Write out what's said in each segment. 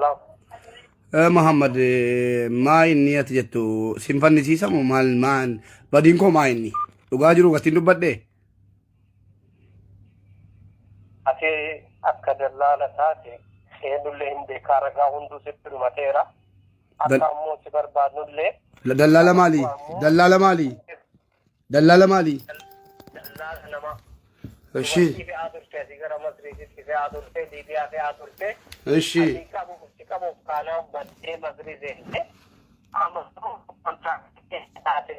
Salam. محمد ما إني أتجتو سيمفاني سيسا مال مان بدينكو ما إني تقاجرو قتين دبده Ati akka dallala taate seenullee hin beekaragaa hunduu sitti dhumateera. Akka ammoo si barbaadnullee. دلالة مالي دلالة مالي دلالة مالي Dallala nama. الشيء Fi adurtee sigara masriitti fi adurtee liibiyaa fi adurtee. الشيء Ati qabuuf kaanaan baddee masriitti. Amma kontaaktii taate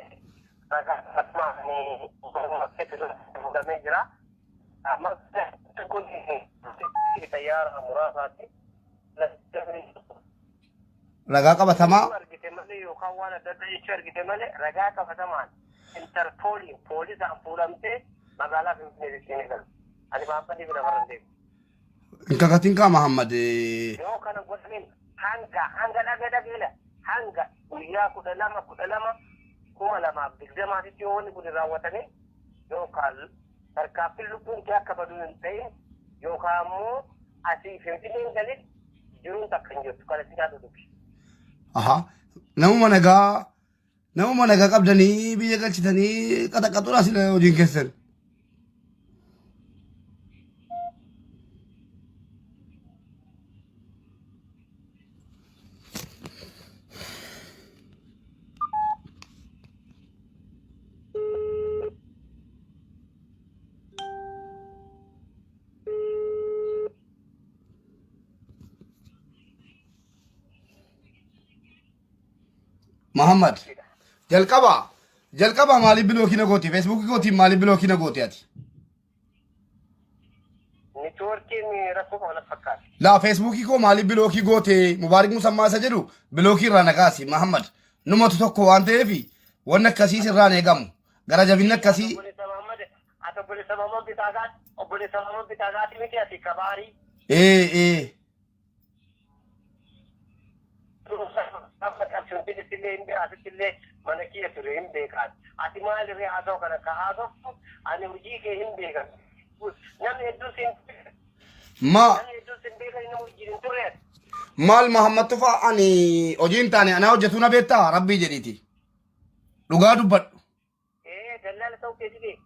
ragaa asmaanii barumsa fudhamee jira. Amma kun xayyaara muraasaatti رقاقة بثما argite malee yookaan waan adda addaa jechuu argite malee ragaa qabatamaan interpooliin poolisaan fuudhamtee magaalaa Finfinneetti ni galu. Ani baafadii bira faran deemu. إنك كتنكا محمد Yoo kana godhamin hanga dhageela hanga guyyaa 12 2020 yoo wanni kun raawwatame yookaan tarkaanfii lubbuun kee akka baduu hin ta'in yookaan ammoo asii Finfinneen galit jiruun takka hin jirtu kana si yaadu dubbi. أها نمو منغا قبدني بيجا قلتني قد قطرا سلا وجين كسر محمد جلقبا مالي بلوكي نغوتي فيسبوك غوتي مالي بلوكي نغوتي اتي Niitoorkiin rakkoo kana fakkaata. لا فيسبوكي كو مالي بلوكي غوتي مبارك مسمى سجدو بلوكي رانغاسي محمد نموت توكو وانتي في وانا كسي سراني غامو غرا جبينا كسي Obboleessa Maammoo Bitaagaati miti ati kabaarii. ايه Asittillee mana kiyya ture hin beekan. Ati maalirree haasa'u kana ka haasa'u ani hojii kee hin beekan. Namni hedduun sin beekan nama hojii hin turre. مال محمد تفا اني اوجين تاني انا وجتونا بيتا ربي جديتي لغا دبت Dallala ta'uu keessi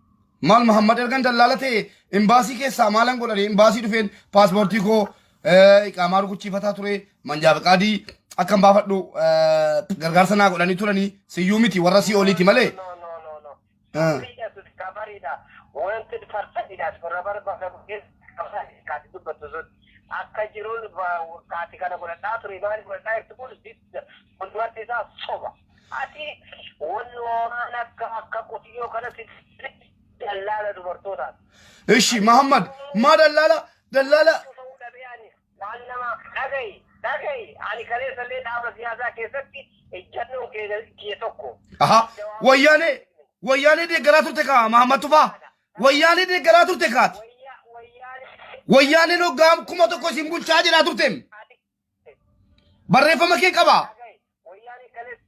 مال محمد ارغن دلالته امباسي کے سامالن کو لري امباسي دفين پاسپورتي کو اقامار کو چیفتا توري منجاب قادي اكم بافدو غرغر سنا کو دني تورني سيوميتي ورسي اوليتي مالي kabariidha. Wanti farsadidha. Barabara bakka kaati dubbatu sun akka jiruun kaati kana godhadhaa ture maali godhadhaa jirtu kun wanti isaa soba. Ati waan akka qotiyyoo kana dallala dubartootaati. ايشي محمد ما دلالة waan nama dhagayi ani kaleessallee dhaaba siyaasaa keessatti ejjannoon kee tokko. اها وياني دي غراتو تكا محمد تفا وياني دي غراتو تكات وياني نو غام كوما تو كو سيمبول چاجي راتو تيم بريفما كي قبا Wayyaanii kalees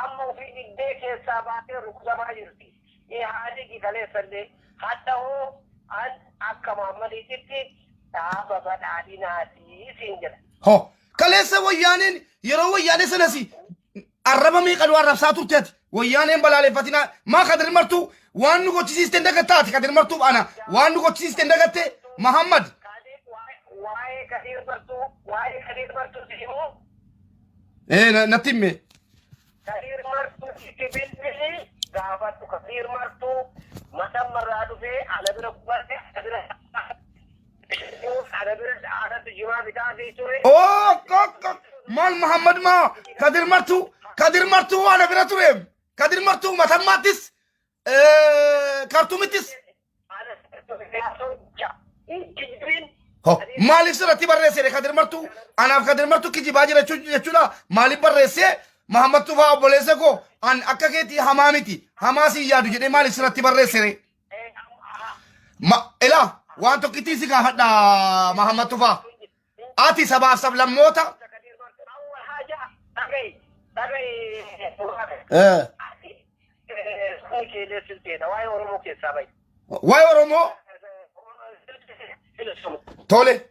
amma ofii diddee keessaa baatee rukutamaa jirti. Haadhigi kaleessallee haa ta'uu akka Muhammadiititti dhaaba badhaadhinaati siin jedha. هو كليسا ويانين يرو وياني سنسي الربا مي قدوا الرفسا ترتت ويانين بلالي فاتنا ما قدر مرتو وانو كو تشيس تندقتات قدر مرتو انا وانو كو تشيس تندقت محمد Waa'ee Kadir Martuu siimuu ايه نتيمي Kadir Martuu sitti bilbilii gaafadhu Kadir Martuu matammarraa dhufee ana bira qubate ana bira aanatu jimaa bitaa fi ture. اوه كوك مال محمد ما كادر مرتو انا براتوريم كادر مرتو ماتماتيس كارتوميتيس هو مالي سرتي بريسي كادر مرتو انا كادر مرتو كي باجي رچولا مالي بريسي محمد توفا بوليسه کو ان اكاكيتي حمامتي حماسي يادو جدي مالي سرتي بريسي ما الا وانتو كيتي سيغا حدا محمد توفا اتي سبا سب لموتا واي ورمو تولي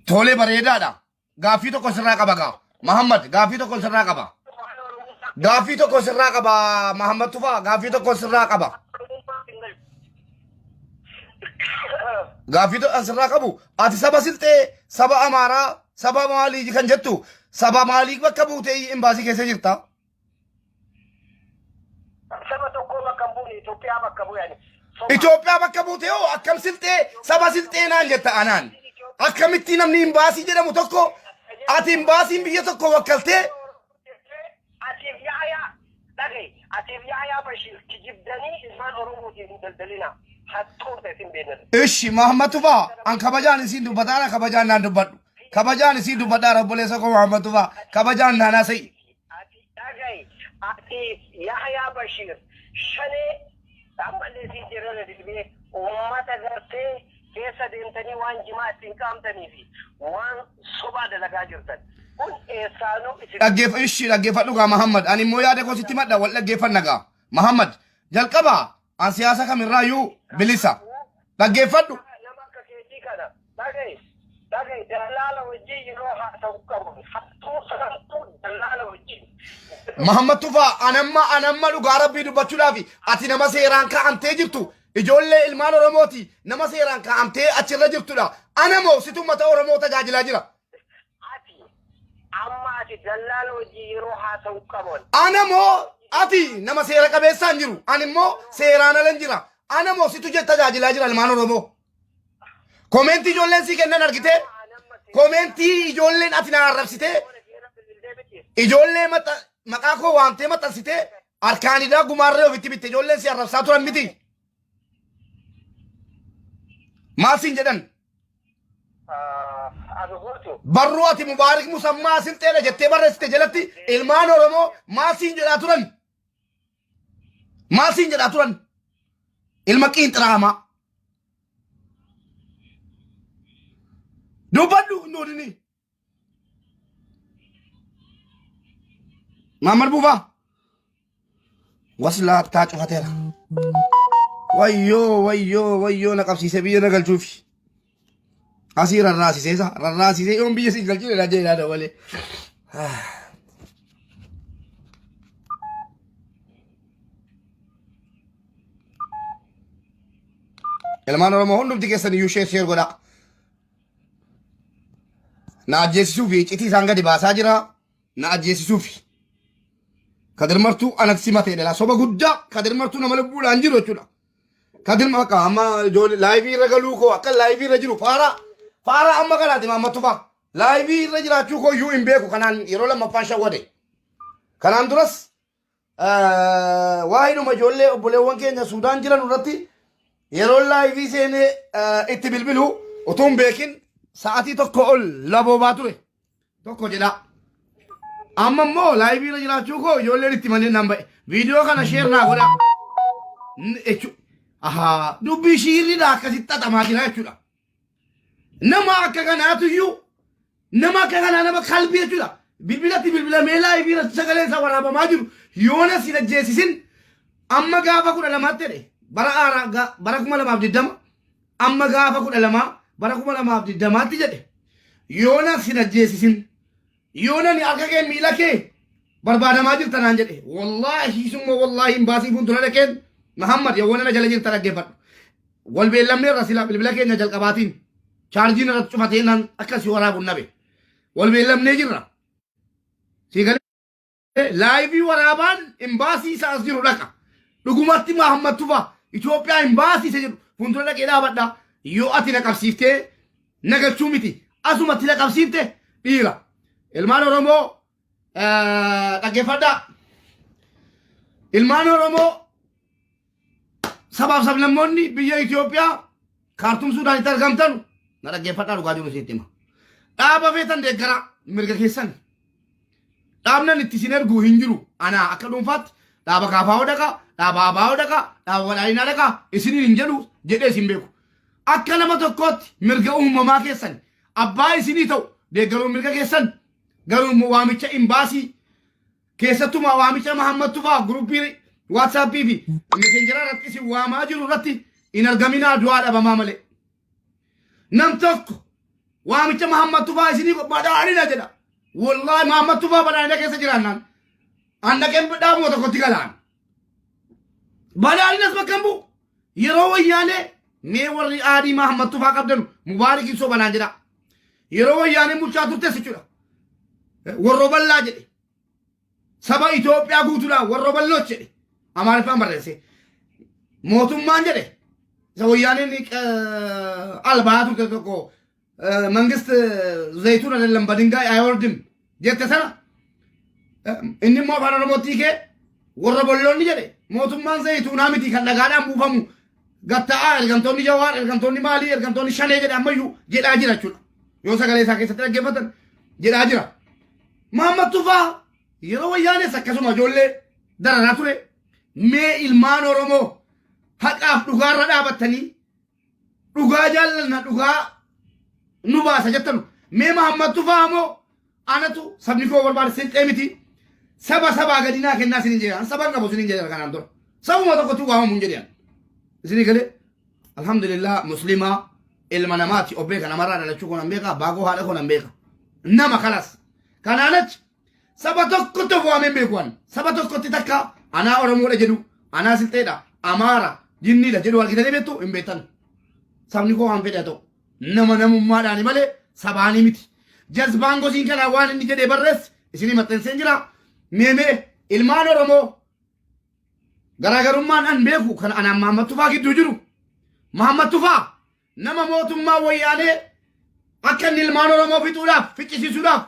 Tole bareedaadha. Gaaffii tokko sirraa qaba gaa. Muhammad gaaffii tokko sirraa qaba. Gaaffii tokko sirraa qaba. Muhammad Tufaa gaaffii tokko sirraa qaba. Gaaffii tokko sirraa qabu. Ati saba silxee, saba Amaaraa, saba maalii kan jettu, saba maalii bakka buutee imbaasii keessa jirta? Saba tokko bakka buune Itoophiyaa bakka bu'ani. Itoophiyaa bakka buutee hoo akkam silxee saba silxee naan jetta anaan. Akkamitti namni imbaasii jedhamu tokko ati imbaasiin biyya tokko wakkaltee atiif yaayaa bashir kijibdanii ilmaan oromootiin daldalina hattoota isin beekan. Ishi Muhammad Tufaa an kabajaan isin dubbataara kabajaan naan dubbadhu. Kabajaan isin dubbadhaa obboleessa koo Muhammad Tufaa kabajaan naan haasa'e. Atiif yaayaa bashir shanee ammallee isin jirana dilbee uummata gartee keessa deemtanii waan jimaa ittiin qaamtanii fi waan sobaa dalagaa jirtan. Kun eessaanuu isin dhaggeeffadhu gaa Muhammad ani immoo yaada koo sitti madda wal dhaggeeffanna gaa Muhammad jalqabaa an siyaasa kamirraayyuu bilisa dhaggeeffadhu. Nama akka keetii kana dhagaye dalaala wajjin yeroo haasa'u qabu hattuu sagantuu dalaala wajjin. Muhammad Tufaa anamma dhugaa rabbii dubbachuudhaaf ati nama seeraan kaa'amtee jirtu. Ijoollee ilmaan Oromooti nama seeraan kaa'amtee achirra jirtudha. Anamoo situ uummata Oromoo tajaajilaa jira. Amma ati dalaala wajjin yeroo haasa'u qaban. Anamoo ati nama seera qabeessaan jiru. Ani immoo seeraan alan jira. Anamoo situ tajaajilaa jira ilmaan Oromoo. Koomeentii ijoolleen sii kennan argitee? Koomeentii ijoolleen ati na arrabsitee? Ijoollee maqaa koo waamtee maxxansitee harkaanidhaa gumaarree ofitti bitte ijoolleen si arrabsaa turan miti. Maal siin jedhan? Barruu ati Mubaarik Musammaa silxeedha jettee barreessite jalatti ilmaan Oromoo maal siin jedhaa turan? Maal siin jedhaa turan? Ilma qiinxiraamaa. Dubbadhu nuudini. Muhammad Buufaa. Waslaa taa cufateera. Wayyoo na qabsiisee biyya na galchuufi. Asii rarraasisee yoon biyya siin galchuu dha jedhaa dabalee. Ilmaan Oromoo hundumti keessan iyyuu sheer godhaa. Na ajjeesisuufi citii isaan gadi baasaa jira. Na ajjeesisuufi. Kadir martuu anatti simatee dhala soba guddaa kadir martuu nama lubbuudhaan jiru jechuudha. Kadir maqaa amma laayivii irra galuu koo akka laayivii irra jiru faara amma kanaati Muhammad Tufaa. Laayivii irra jiraachuu koo iyyuu hin beeku kanaan yeroo lammaffaan shawwade. Kanaan duras waa'eedhuma ijoollee obboleewwan keenya Suudaan jiran irratti yeroo laayivii seenee itti bilbilu utuu hin beekin sa'aatii tokko ol laboobaa ture. Tokko jedhaa. Amma immoo laayivii irra jiraachuu koo ijoolleen itti malee nan ba'e. Viidiyoo kana sheer naa godha. Dubbii shiirriidha akkasitti xaxamaa jira jechuudha. Nama akka kanaatu iyyuu nama akka kanaa nama qalbii jechuudha. Bilbilamee laayivii irratti sagalee isaa waraabamaa jiru yoona si ajjeesisin amma gaafa 12 jedhe bara 2020 amma gaafa 12 bara 2020 jedhe yoona si ajjeesisin. Yoona ni akka kee miila kee barbaadamaa jirta naan jedhe wallaahi summa wallaahi hin baasii fuuldura dhaqeen Muhammad yoona na jala jirta dhaggeeffadhu wal beellamne irra silaa bilbila keenya jalqabaatiin chaarjiin irratti cufatee naan akkasii waraabuun nabe wal beellamnee jirra si galee laayivii waraabaan hin baasii isaas jiru dhaqa dhugumatti Muhammad Tufaa Itoophiyaa hin baasiise jedhu fuuldura dhaqee dhaabadha yoo ati na qabsiiftee na galchuu miti asumatti na qabsiifte dhiira. Ilmaan Oromoo dhaggeeffadhaa. Ilmaan Oromoo sabaaf sablammoonni biyya Itoophiyaa kaartuum Suudaanitti argamtan na dhaggeeffadhaa dhugaa jiru sitti hima. Dhaaba feetan deeggaraa mirga keessan. Dhaabnan itti isin erguu hin jiru. Anaa akka dhuunfaatti dhaaba kaafaa'oo dhaqaa, dhaaba abaa'oo dhaqaa, dhaaba badhaadhinaa dhaqaa isiniin hin jedhu jedhee isin beeku. Akka nama tokkootti mirga uumamaa keessan abbaa isinii ta'u deeggaruun mirga keessan. Garuu waamicha imbaasii keessattumaa waamicha Muhammad Tufaa guruppii WhatsAppii fi messengeraa irratti isin waamaa jiru irratti إن الجميع دعاء أبا مامله نمتك وامش محمد توفا إسني بدأ علينا جدا والله محمد توفا بدأ علينا كيس جيران أنا كم بدأ مو تقول تكلان بدأ علينا اسمه كمبو يروي يعني ميوري آدي محمد توفا قبضن مبارك يسوع بنا جدا يروي يعني مشاهدة تسجيله والربال لا جدي سبا إثيوبيا غوتولا والربال لا جدي أمانة فهم بريسي موتوم مان جدي زوياني نيك الباتو كتوكو منجست زيتون على لمبادينغا أيوردم جت سنة إني ما فانا رموتيكه والربال لا نجدي موتوم مان زيتون أمي تيكان لغانا مفهمو قطع الكنتوني جوار الكنتوني مالي الكنتوني شاني جدي أما يو جد أجرا شو يوسا قال يساكي سترا جفتن جد أجرا محمد توفا يروي يعني سكسو مجولة دارنا توري مي إلمان ورمو حق أفدوغار ردا بطني دوغا جالنا دوغا نوبا سجتن مي محمد توفا مو أنا تو سبني كو بربار سنت أمتي سبا غدينا كنا سنجيان سبا نبو سنجيان كان دور سبا ما تقول توغا هم منجيان زين قال الحمد لله مسلمة المنامات أوبيك أنا مرة على شو كنا بيكا باقو هذا كنا بيكا نما خلاص كان أنا سبتوك كنت فوا من بيكوان سبتوك كنت تكا أنا أرمو لجدو أنا سلتة أمارا جنني لجدو الكتاب بيتو إم بيتن سامني كو هم بيتو نما ما داني ماله سباني ميت جذبان كوسين كلا وان إني جدي برس إسني متن سنجرا ميمي إلمان أرمو garaagarummaan an beeku kan ana Muhammad Tufaa gidduu jiru Muhammad Tufaa nama mootummaa wayyaanee akka inni ilmaan Oromoo fixuudhaaf ficcisiisuudhaaf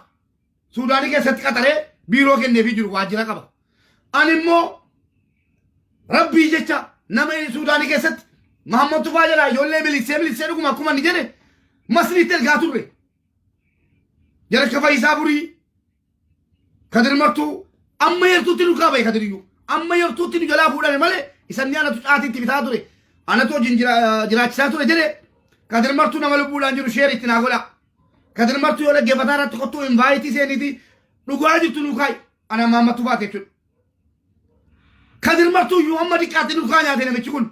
Suudaanii keessatti qaxaree biiroo kenneefii jiru waajjira qaba. Ani immoo rabbii jecha nama Suudaanii keessatti Muhammad Tufaa jedhaa ijoollee milisee dhuguma akkuma inni jedhe masniitti ergaa turre. Jara kafa isaa burii Kadir Martuu amma yertuutti nu kaabee Kadiriyyuu. amma yertuutti nu jalaa fuudhame malee isanni anatu caatiitti bitaa ture anatu jiraachisaa ture jedhe Kadir Martuu nama lubbuudhaan jiru sheer itti naa godha Kadir Martuu yoo dhaggeeffataa irratti qottuu invaayitii seeniiti dhugaa jirtu nu kaayi ana Muhammad Tufaa jechuudha Kadir Martuu yoo amma diqqaatti nu kaa nyaate namichi kun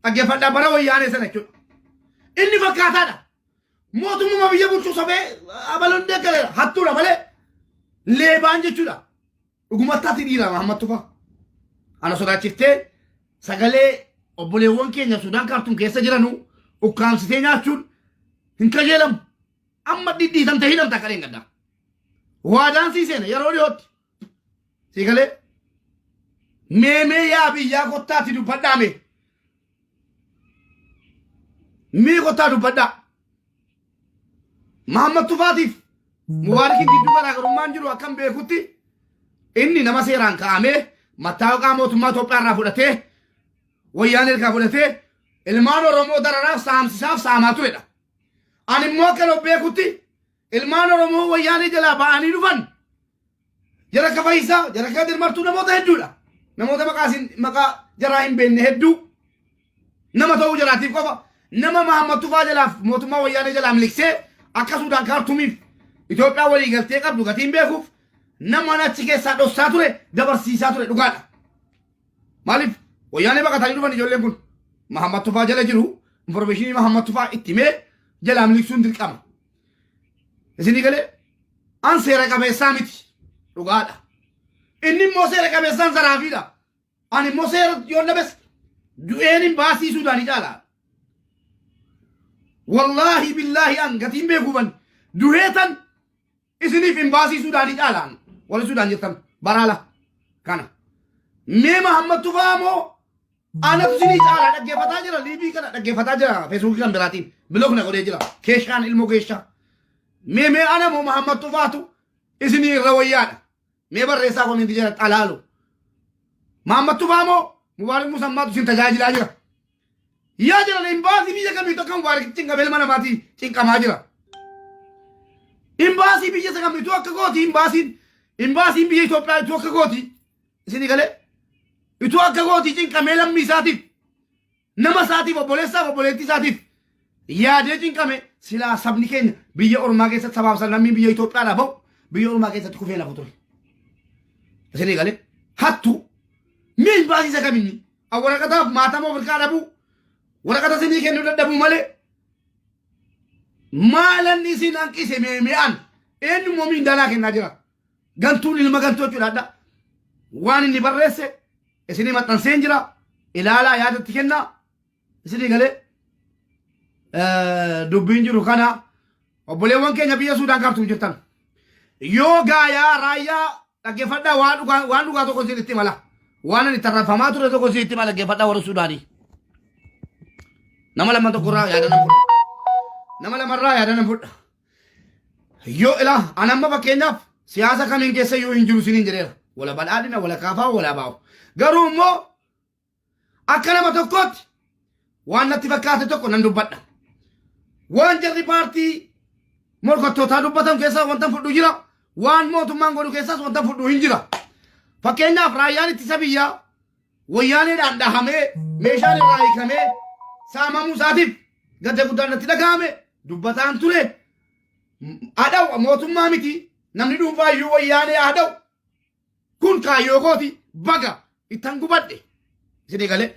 dhaggeeffadhaa bara wayyaanee sana jechuudha inni fakkaataadha mootummaa biyya bulchuu sobee abaloon deeggaleera hattuudha malee leebaan jechuudha dhugumattaatti dhiira Muhammad Tufaa ana sodaachiftee sagalee obboleewwan keenya Sudaan kaartuun keessa jiranu ukkaamsitee nyaachuun hin qajeelamu amma dhidhiitamte hidhamta akka dheengaddaa waadaan sii seena yeroo dhiyootti sii galee meemee yaa biyyaa kottaatti dubbadhaa mee kottaa dubbadhaa Muhammad Tufaatiif Mubaarakiin gidduu garaagarummaan jiru akkam beekutti inni nama seeraan kaa'amee mattaawaqaa mootummaa Itoophiyaa irraa fudhatee wayyaanee irraa fudhatee ilmaan Oromoo dararaaf saamsisaaf saamaa turedha. Ani immoo akka beekutti ilmaan Oromoo wayyaanee jalaa ba'anii dhufan jara Kafaayisaa jara Kadir Martuu namoota hedduudha. Namoota maqaa jaraa hin beekne hedduu nama ta'uu jaraatiif qofa nama Muhammad Tufaa jalaaf mootummaa wayyaanee jalaa miliksee akka Sudaan kaartuumiif Itoophiyaa walii galtee qabdu gatiin beekuuf nama achi keessaa dhossaa ture dabarsiisaa ture dhugaadha. Maaliif wayyaanee baqatanii dhufan ijoolleen kun Muhammad Tufaa jala jiru informaashinii Muhammad Tufaa itti himee jalaa miliksuun dirqama. Isinii galee an seera qabeessaa miti dhugaadha. Inni immoo seera qabeessaan saraafiidha. Ani immoo seera yoon dhabes du'een hin baasii Sudaanii caalaa. Wallaahi billaahi an gatiin beekuuban du'eetan isiniif hin baasii Sudaanii caalaan. Wali Sudaan jettan baraala kana. Mee Muhammad Tufaa moo anatu sinii caalaa dhaggeeffataa jira liibii kana dhaggeeffataa jira feesbuukii kan biraatiin biloogna godhee jira keeshaan ilmoo keeshaa. Mee ana moo Muhammad Tufaatu isinii irra wayyaadha. Mee barreessaa kominti jira xalaalu. Muhammad Tufaa moo Mubaarak Musammaatu sin tajaajilaa jira. Yaa jira imbaasii biyya kamii tokko Mubaarak cinqa belma namaatii cinqamaa jira. Imbaasii biyya sakamiitu akka gooti imbaasiin biyya Itoophiyaa itu akka gooti isinii galee itu akka gooti cinqamee lammii isaatiif nama isaatiif obboleessaaf obboleettii isaatiif yaadee cinqame silaa sabni keenya biyya ormaa keessatti sabaaf sallammiin biyya Itoophiyaadhaa ba'u biyya ormaa keessatti kufee lafu ture. Isinii galee hattu mee imbaasii sakamini awwaraqataaf maatama ofirkaa dhabuu waraqata isinii kennuu dadhabuu malee maalan isin hanqise meeme'an eenyummoo miindalaa kennaa jira gantuun ilma gantuu jechuudha waan inni barreesse isinii maxxanseen jira ilaalaa yaadatti kennaa isinii galee dubbiin jiru kana obboleewwan keenya biyya Suudaan qabtuu jirtan yoo gaayaa raayyaa dhaggeeffadhaa waan dhugaa tokko isin itti mala waan ani tarrafamaa ture tokko isin itti mala dhaggeeffadhaa warra Suudaanii nama lama tokkorraa yaadanan fudha nama lamarraa yaadanan fudha yoo ilaa anamma fakkeenyaaf siyaasa kamiin keessa yoo hin jiru isiniin jedheera wala badhaadhina wala kaafaa wala baa'u garuu immoo akka nama tokkootti waan natti fakkaate tokko nan dubbadha waan jarri paartii morkattootaa dubbatan keessaa wanta fudhu jira waan mootummaan godhu keessaas wanta fudhu hin jira fakkeenyaaf raayyaan ittisa biyyaa wayyaaneedhaan dhahamee meeshaan irraa hiikamee saamamuu isaatiif gadda guddaan natti dhagahame dubbataan ture adau mootummaa miti namni dhuunfaayyuu wayyaanee adau kun kaayyoo kooti baga ittan gubadhe isinii galee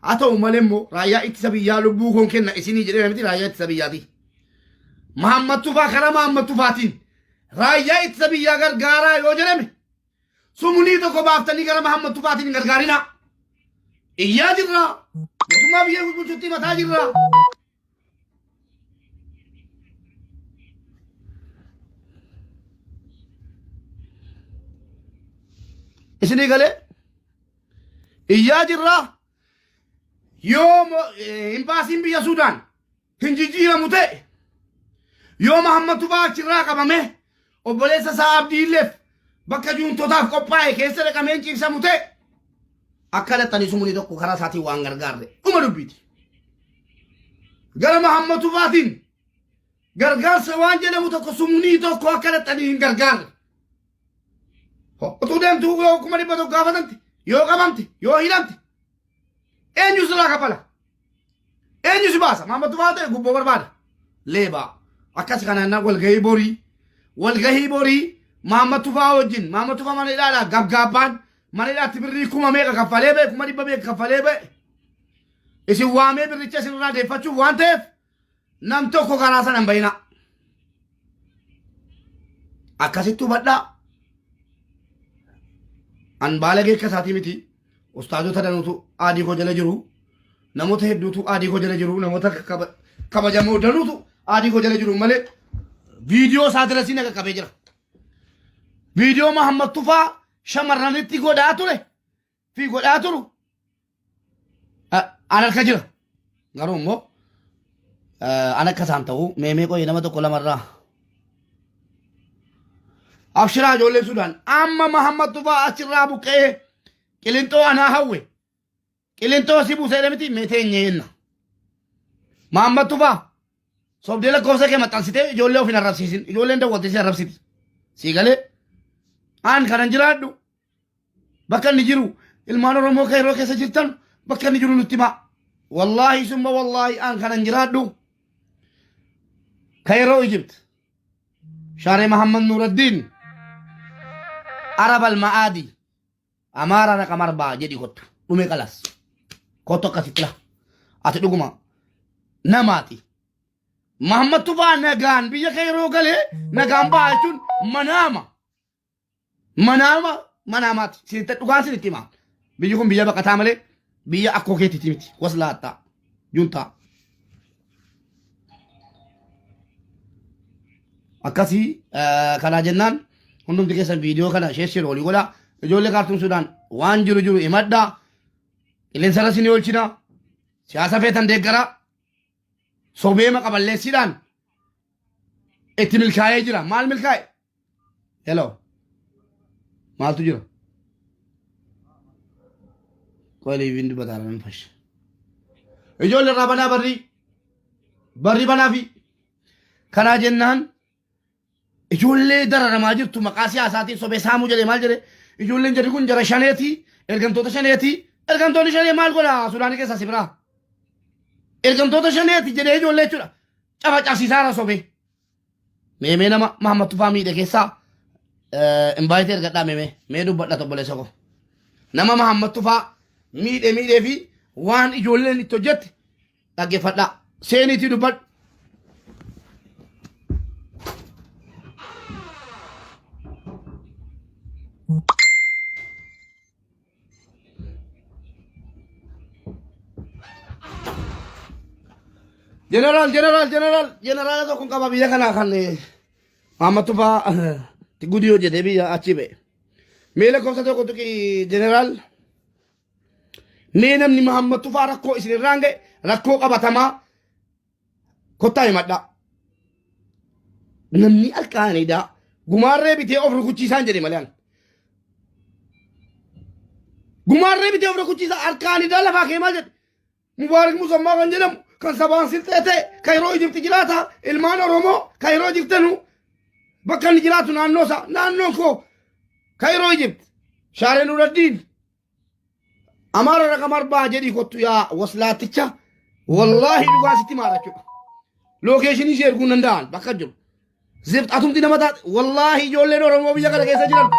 haa ta'u malee immoo raayyaa ittisa biyyaa lubbuu koon kenna isinii jedhee miti raayyaa ittisa biyyaati Mahammad Tufaa karaa Mahammad Tufaatiin raayyaa ittisa biyyaa gargaaraa yoo jedhame sumunii tokko baaftanii gara Mahammad Tufaatiin hin gargaarinaa iyyaa jirraa mootummaa biyya bulchuutti mataa jirraa isinii galee iyyaa jirraa yoo imbaasiin biyya Suudaan hin jijjiiramu ta'e yoo Mahammad Tufaa achirraa qabame obboleessa isaa Abdiilleef bakka juuntotaaf qophaa'e keessa dhaqameen ciibsamu ta'e akka laxanii sumunii tokko karaa isaatiin waan gargaarre dhuma dubbiiti gara Mahammad Tufaatiin gargaarsa waan jedhamu tokko sumunii tokko akka laxanii hin gargaarre utuu deemtuu yoo 100 gaafatamte yoo qabamte yoo hidhamte eenyu sirraa kafala eenyu si baasa Mahammad Tufaa ta'e gubboo barbaada leebaa akkas kana walgahii borii Mahammad Tufaa wajjin Mahammad Tufaa mana hidhaadhaa gabgaabbaan mana hidhaatti birrii 1,000 kaffalee ba'e 1,100 kaffalee ba'e isin waamee birricha isinirraa deeffachuuf waan ta'eef nam tokko karaa sana hin bayina akkasittuu badhaa an baalagee akka isaatii miti ustaazota danuutu aadii koo jala jiru namoota hedduutu aadii koo jala jiru namoota kabajamoo danuutu aadii koo jala jiru malee viidiyoo isaa dirasiin akka qabee jira viidiyoo Mahammad Tufaa shamarranitti godhaa ture fi godhaa turu an harka jira garuu immoo an akka isaan ta'u meemee qoyee nama tokko lamarraa abshiraa ijoollee Suudaan amma Mahammad Tufaa achirraa buqqee qilintoo anaa hawwe qilintoo si buusee miti meeteenye yenna Mahammad Tufaa sobdee lakkoofsa kee maxxansitee ijoollee of hin arrabsiisin ijoolleen dawwalte si arrabsiti sii galee an kanan jiraadhu bakka inni jiru ilmaan Oromoo keyroo keessa jirtan bakka inni jiru nutti himaa wallaahi summa wallaahi an kanan jiraadhu keyroo Ijipt shaaree Mahammad Nuuraddiin Arab al-Ma'aadi Amaara na qamarbaa jedhi kottu dhume qalas kottu akkasitti la ati dhuguma namaati Mahammad Tufaa nagaan biyya keyroo galee nagaan ba'aa jechuun manaamaati sinitti dhugaan sinitti himaa biyyi kun biyya baqataa malee biyya akkoo keetiiti miti waslaattaa juntaa akkasii kanaa jennaan hundumti keessan viidiyoo kana sheeshir olii godhaa ijoollee kaartuun Suudaan waan jiru himadhaa qilleensa irra isin oolchina siyaasa feetan deeggaraa sobeema qaballeessiidhaan itti milkaa'ee jira maal milkaa'e hello maaltu jira qoylee ibin dubataara nan fashe ijoollee irraa banaa barri banaa fi kanaa jennaan ijoollee dararamaa jirtu maqaa siyaasaatiin sobee saamuu jedhee maal jedhe ijoolleen jedhi kun jara shaneeti ergamtoota shanee maal godha Suudaanii keessaa si biraa ergamtoota shaneeti jedhee ijoollee jechuudha cafa cabsiisaara sobee meemee nama Mahammad Tufaa miidhe keessaa invite ergadhaa mee dubbadha obboleessa ko nama Mahammad Tufaa miidhee fi waan ijoolleen itti hojjette dhaggeeffadhaa. Seeniitii dubbadhu. Jeneraal tokko qaba biyya kanaa kan Muhammad Tufaa gudiyoo jedhee biyya achi ba'e. Mee lakkoofsa tokko tuqi jeneraal. Mee namni Muhammad Tufaa rakkoo isinirraan ga'e rakkoo qabatamaa kottaa himadhaa. Namni alkaaniidhaa gumaarree bitee of rukuchiisaan jedhe malee. Gumaarree bitee of rukuchiisaa alkaaniidhaa lafaa kee maal jedhe. Mubaarak Musammaa kan jedhamu kan sabaan silxee ta'e kan yeroo Ijipti jiraata ilmaan Oromoo kan yeroo Ijiptanu bakka inni jiraatu naannoo isaa naannoon koo kan yeroo Ijipti Shaaree Nuraddiin Amaara Raqamar baa jedhii kottu yaa waslaaticha wallaahi dhugaa sitti maarachuudha. Lookeeshinii ishee erguu danda'an bakka jiru. Zift atumti nama taate wallaahi ijoolleen Oromoo biyya kana keessa jiran.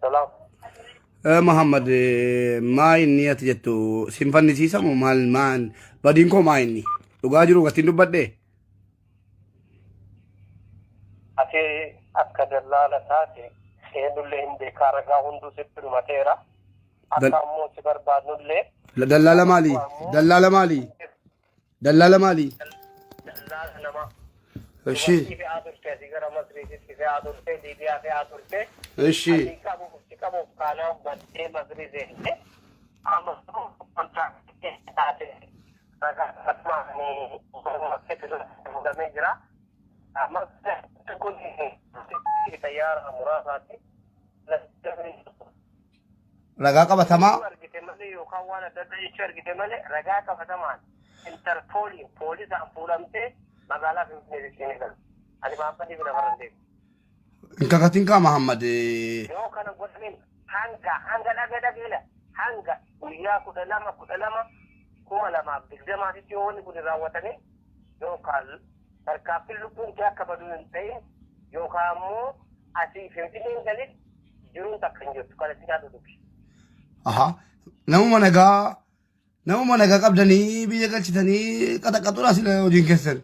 Salam. Muhammad maa inni ati jettu sinfannisiisamu maal badiin koo maa inni dhugaa jiru gatiin dubbadhee. Ati akka dallaala taate seenullee hin beekaa ragaa hunduu sitti dhumateera. Akka ammoo si barbaadnullee. Dallaala maali? Dallaala maali? Dallaala maali? Dallaala nama. Eshi. في آدرتي أذكر مصري في آدرتي ليبيا في آدرتي Eshi. كابو كانوا بدي مصري زين أما كنت تاتي رجعتني مجرى أما تكون تيار مراساتي Ragaa qabatamaa. argite malee yookaan waan adda addaa jechuu argite malee ragaa qabatamaan interpoolii poolisaan fuulamtee magaalaa finfinneetti ni galu. Ani maampanii bira baran deemu. Inkakatinka Muhammad. Yoo kana godhamin hanga dhageela hanga guyyaa 12 2020 yoo wanni kun raawwatame yookaan tarkaanfii lubbuun kee akka baduu hin ta'in yookaan immoo asii finfinneen galit jiruun takka hin jirtu kana si yaadu dubbi. Aha. Namuma nagaa qabdanii biyya galchitanii qaxaqaxuudhaas hojiin keessan.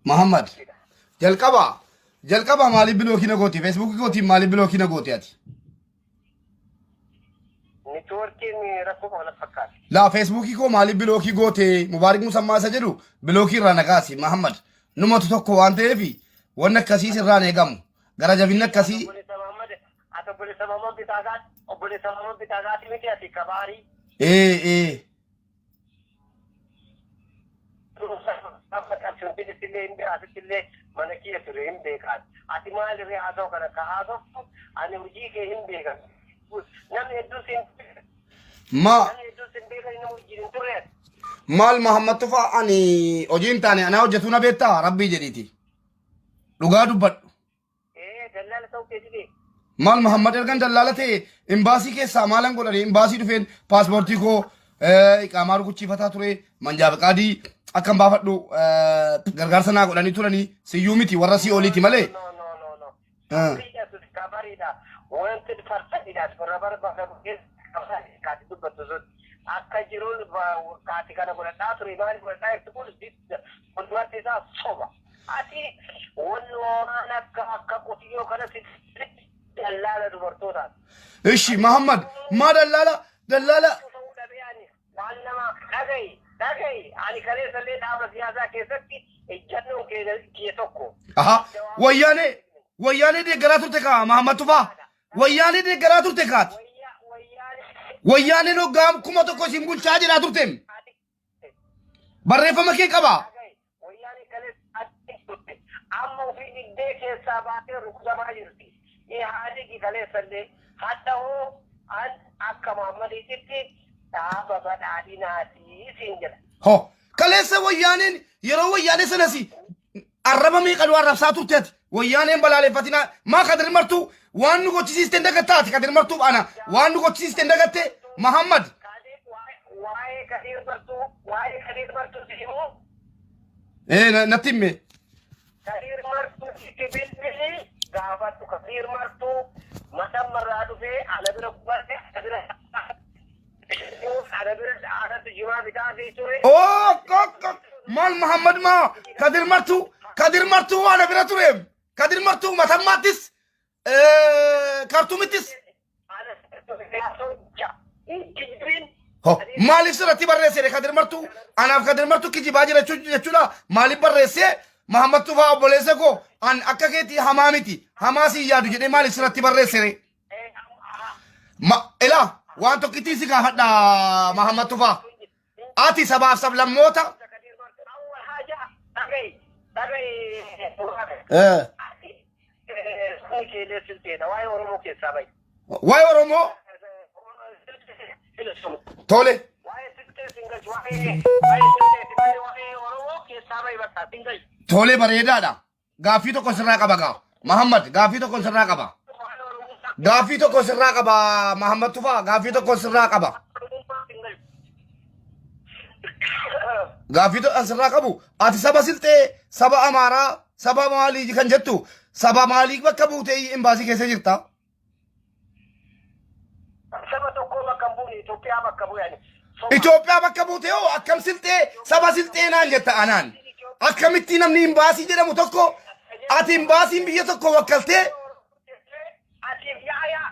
Muhammad. Jalqaba maaliif bilookii na gooti? Feesbuukii gootiin maaliif bilookii na gooti ati? Neetwoorkiin rakkoo kana fakkaata. Laa feesbuukii koo maaliif bilookii goote? Mubaarik Musammaa isa jedhu bilookii irraa nagaasi Muhammad. Numatu tokko waan ta'eef wanni akkasii sirraan eegamu. Gara jabinni akkasii. Obboleessa Maammoo Bitaagaati miti ati kabaarii. Asittillee mana kiyya ture hin beekan. Ati maalirree haasa'u kana ka haasa'u ani hojii kee hin beekan. Namni hedduun sin beekan nama hojii hin turre. Maal Muhammad tufa ani hojiin taane anaa hojjetu na beektaa rabbii jedhiiti. Dhugaa dubbadhu. Dallaala ta'uu keessa Maal Muhammad ergan dallaala ta'e imbaasii keessaa maalan godhani imbaasii dhufeen paaspoortii koo iqaamaa rukuchiifataa ture manjaa biqaadii akkam baafadhu gargaarsa naa godhanii turanii siyyuu miti warra sii oliiti malee. Kabariidha. Wanti farsadidha. Warra barbaadamu kaati dubbatu sun akka jiruun kaati kana godhadhaa ture maali godhadhaa jirtu kun hundumatti isaa soba. Ati wanni waan akka qotiyyoo kana dallaala dubartootaati. Ishi Muhammad maa dallaala. Waan nama dhagayi ani kaleessallee dhaaba siyaasaa keessatti ejjannoon kiyya tokko. Aha wayyaanee deeggaraa turte kaa Muhammad tufaa wayyaanee deeggaraa turte kaati. Wayyaaneen hoggaa 1,000 isin bulchaa jedhaa turte. Barreeffama kee qaba. Wayyaanee kaleessa amma ofii diddee keessaa baatee rukutamaa jirti. Haadhi kaleessallee hadda hoo akka Muhammadiititti dhaaba badhaadhinaati siin jedha. Ho kaleessa wayyaaneen yeroo wayyaanee sanasi arraba meeqa arrabsaa turteeti. Wayyaaneen balaaleffatinaa maa kadir martuu waan nu gochisiisten dagattaati kadir martuuf ana waan nu gochisiisten dagatte Muhammad. Waa'ee kadir martuu siimuu. Natti himme. Kadir martuu sitti bilbilii gaafatu kadir martuu matammarraa dhufee ana bira kubate ana bira maal Muhammad maa kadir martuu ana bira ture kadir martuu matammaattis kartumittis maaliif sirratti barreesse kadir martuu anaaf kadir martuu kijibaa jira jechuudha maaliif barreesse Muhammad tufaa obboleessa koo an akka keetii hamaa miti hamaa si yaadu jedhee maaliif sirratti barreesse ilaa waan tokkittii si gaafadha Muhammad tufaa ati sabaaf sablammoota waa'ee Oromoo tole tole bareedaadha gaaffii tokko sirraa qaba gaa Muhammad gaaffii tokko sirraa qaba Muhammad tufaa gaaffii tokko sirraa qaba gaaffii tokko sirraa qabu ati saba silxee saba amaaraa saba maalii kan jettu saba maalii bakka buutee imbaasii keessa jirta Saba tokko bakka bu'u Itoophiyaa bakka bu'u yani. Itoophiyaa bakka buute yoo akkam siltee saba siltee naan jetta anaan. Akkamitti namni imbaasii jedhamu tokko ati imbaasiin biyya tokko wakkaltee atiif yaayaa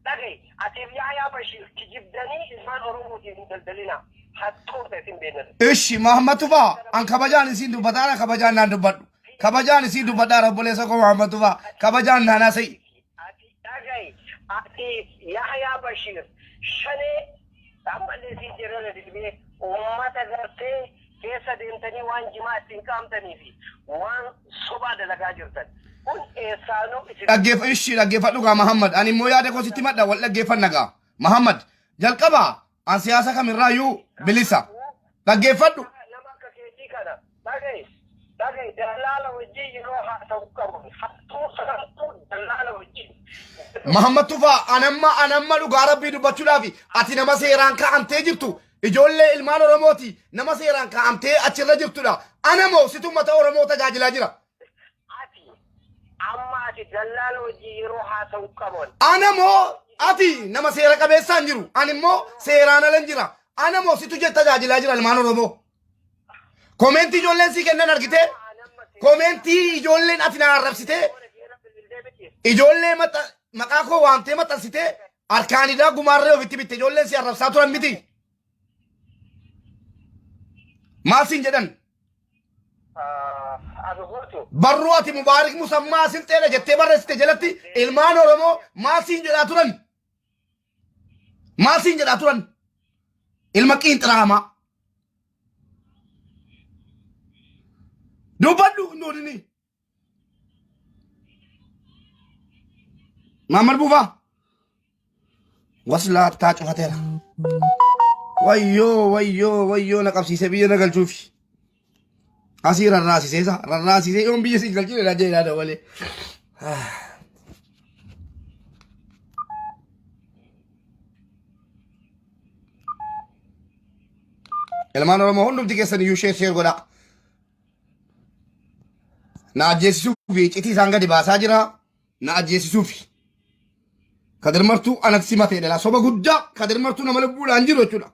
dhagay atiif yaayaa bashir kijibdanii ilmaan oromootiin daldalina hattoota isin beekan. Ishi Muhammad Tufa an kabajaan isin dubbataara kabajaan naan dubbadhu. Kabajaan isin dubbadhaara obboleessa koo Muhammad Tufa kabajaan naan haasa'e. Dhagay atiif yaayaa bashir shanee ammallee isin jiran dilbee uummata gartee keessa deemtanii waan jimaa ittiin qaamtanii fi waan sobaa dalagaa jirtan. Kun eessaanuu isin dhaggeeffadhu gaa Muhammad ani immoo yaada koo sitti madda wal dhaggeeffanna gaa Muhammad jalqabaa an siyaasa kamirraayyuu bilisa dhaggeeffadhu. Nama akka keetii kana dhagay dalaala wajjin yeroo haasa'u qabu hattuu sagantuu dalaala wajjin. Muhammad Tufa anamma dhugaa rabbii dubbachuudhaaf ati nama seeraan kaa'amtee jirtu ijoollee ilmaan Oromooti nama seeraan kaa'amtee achirra jirtudha. Anamoo situ uummata Oromoo tajaajilaa jira. Amma ati dalaala wajjin yeroo haasa'u qaban. Anamoo ati nama seera qabeessaan jiru animmoo seeraan alan jira. Anamoo situ jetta tajaajilaa jira ilmaan Oromoo. Koomeentii ijoolleen sii kennan argitee koomeentii ijoolleen ati na arrabsitee ijoollee maqaa koo waamtee maxxansitee harkaanidhaa gumaarree ofitti bitte ijoolleen si arrabsaa turan miti. Maal siin jedhan? Barruu ati Mubaarik Musammaa Silxeedha jettee barreessite jalatti ilmaan Oromoo maal siin jedhaa turan? Maal siin jedhaa turan? Ilma qiinxiraamaa. Dubbadhu nuudini. Muhammad Buufaa. Waslaa taa cufateera. Wayyoo na qabsiisee biyya na galchuufi. Asii rarraasisee yoon biyya si galchuu dha jedhaa dabalee. Ilmaan Oromoo hundumti keessan iyyuu sheer godhaa. Na ajjeesisuufi iccitii isaan gadi baasaa jira. Na ajjeesisuufi. Kadir martuu anatti simatee dhala soba guddaa kadir martuu nama lubbuudhaan jiru jechuudha.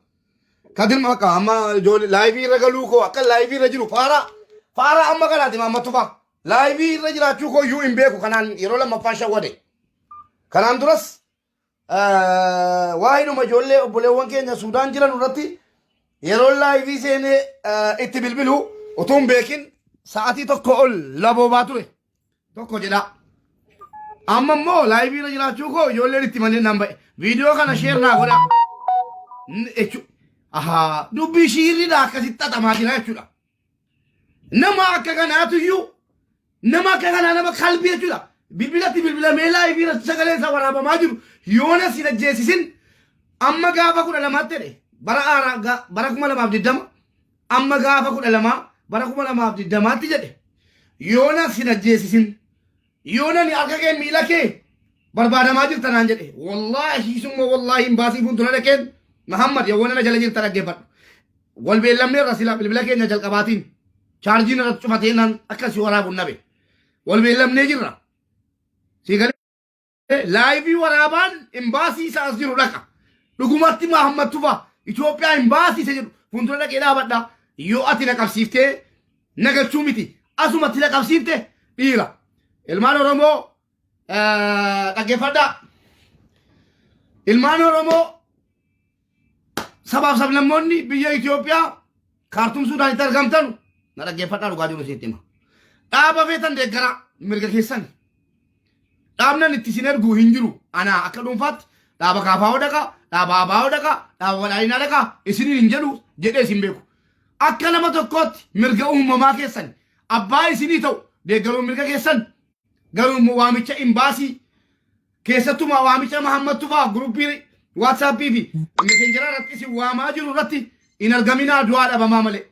Kadir maka amma ijoollee laayivii irra galuu koo akka laayivii irra jiru faara amma kanaati Muhammad Tufa laayivii irra jiraachuu koo iyyuu hin beeku kanaan yeroo lammaffaan shawwade. Kanaan duras waa'idhuma ijoollee obboleewwan keenya Suudaan jiran irratti yeroo laayivii seenee itti bilbilu utuu hin beekin sa'aatii tokko ol laboobaa ture tokko jedha. Amma immoo laayivii irra jiraachuu koo ijoolleen itti malee nan ba'e. Viidiyoo kana sheer naa godha. Dubbii shiirriidha akkasitti xaxamaa jira jechuudha. Nama akka kanaatu iyyuu nama akka kanaa nama qalbii jechuudha. Bilbilatti bilbilamee laayivii irratti sagalee isaa waraabamaa jiru yoona si ajjeesisin amma gaafa 12 jedhe bara 2020 amma gaafa 12 bara 2020 jedhe yoona si ajjeesisin. Yoona ni akka kee miila kee barbaadamaa jirta naan jedhe wallaahi summa wallaahi hin baasii fuuldura dhaqeen Muhammad yoona na jala jirta dhaggeeffadhu. Wal beellamnee irra silaa bilbila keenya jalqabaatiin chaarjiin irratti cufatee naan akkasii waraabuun nabe. Wal beellamnee jirra. Siigalee laayivii waraabaan imbaasii isaas jiru dhaqa. Dhugumatti Muhammad Tufa Itoophiyaa imbaasii isa jedhu fuuldura dhaqee dhaabadha. Yoo ati na qabsiiftee na galchuu miti asumatti na qabsiifte dhiira. Ilmaan Oromoo dhaggeeffadhaa. Ilmaan Oromoo sabaaf sablammoonni biyya Itoophiyaa kaartuum Suudaanitti argamtan na dhaggeeffadhaa dhugaa jiru sitti hima. Dhaaba feetan deeggaraa mirga keessan. Dhaabnan itti isin erguu hin jiru. Anaa akka dhuunfaatti dhaaba kaafaa'oo dhaqaa, dhaaba abaa'oo dhaqaa, dhaaba walaayinaa dhaqaa isiniin hin jedhu jedhee isin beeku. Akka nama tokkootti mirga uumamaa keessan abbaa isinii ta'u deeggaruun mirga keessan. Garuu waamicha imbaasii keessattumaa waamicha Muhammad Tufa guruppii WhatsApp fi messengeraa irratti isin waamaa jiru irratti hin argaminaa du'aa dhabamaa malee.